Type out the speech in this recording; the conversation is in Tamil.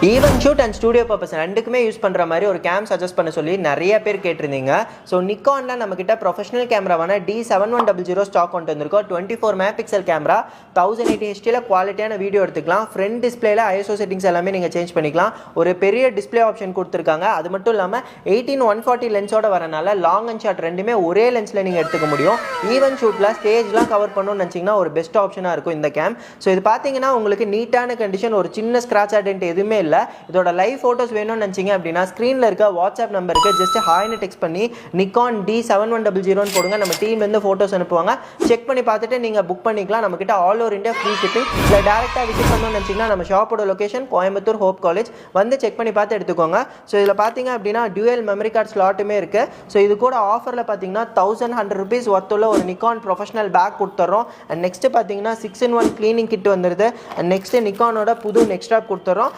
Even shoot and studio purpose ரெண்டுக்குமே யூஸ் பண்ணுற மாதிரி ஒரு கேம் சஜஸ்ட் பண்ண சொல்லி நிறைய பேர் கேட்டிருந்தீங்க. ஸோ நிக்கானில் நம்மக்கிட்ட ப்ரொஃபஷனல் கேமராவான D7100 ஸ்டாக் கொண்டு வந்திருக்கோம். 24 MP கேமரா 1080 HDல குவாலிட்டியான வீடியோ எடுத்துக்கலாம். ஃப்ரண்ட் டிஸ்பிளேல ISO செட்டிங்ஸ் எல்லாமே நீங்கள் சேஞ்ச் பண்ணிக்கலாம். ஒரு பெரிய டிஸ்பிளே ஆப்ஷன் கொடுத்துருக்காங்க. அது மட்டும் இல்லாமல் 18-140 லென்ஸோட வரனால லாங் அண்ட் ஷார்ட் ரெண்டுமே ஒரே லென்ஸில் நீங்கள் எடுத்துக்க முடியும். ஈவன் ஷூட்டில் ஸ்டேஜ்லாம் கவர் பண்ணணும்னு நினச்சிங்கன்னா ஒரு பெஸ்ட் ஆப்ஷனாக இருக்கும் இந்த கேம். ஸோ இது பார்த்தீங்கன்னா உங்களுக்கு நீட்டான கண்டிஷன், ஒரு சின்ன ஸ்க்ராட்ச் அடென்ட் எதுவுமே இல்லை. இதோட லைவ் ஃபோட்டோஸ் வேணும்னு நினச்சிங்க அப்படின்னா ஸ்க்ரீனில் இருக்க வாட்ஸ்அப் நம்பருக்கு ஜஸ்ட் ஹாய்னு டெக்ஸ்ட் பண்ணி நிக்கான் D7100 போடுங்க. நம்ம டீம்லேருந்து ஃபோட்டோஸ் அனுப்புவாங்க. செக் பண்ணி பார்த்துட்டு நீங்கள் புக் பண்ணிக்கலாம். நம்மக்கிட்ட all over India free shipping. இல்லை டேரெக்டாக விசிட் பண்ணணும்னு நினச்சிங்கன்னா நம்ம ஷாப்போட லொக்கேஷன் கோயம்புத்தூர் ஹோப் காலேஜ் வந்து செக் பண்ணி பார்த்து எடுத்துக்கோங்க. ஸோ இதில் பார்த்தீங்க அப்படின்னா டியூயல் மெமரி கார்டு ஸ்லாட்டுமே இருக்குது. ஸோ இது கூட ஆஃபரில் பார்த்தீங்கன்னா 1100 rupees ஒர்த்துள்ள ஒரு நிக்கான் ப்ரொஃபஷனல் பேக் கொடுத்துட்றோம். அண்ட் நெக்ஸ்ட்டு பார்த்தீங்கன்னா 6-in-1 க்ளீனிங் கிட் வந்துடுது. அண்ட் நெக்ஸ்ட்டு நிக்கானோட புது நெக்ஸ்ட் ஆப் கொடுத்துட்றோம்.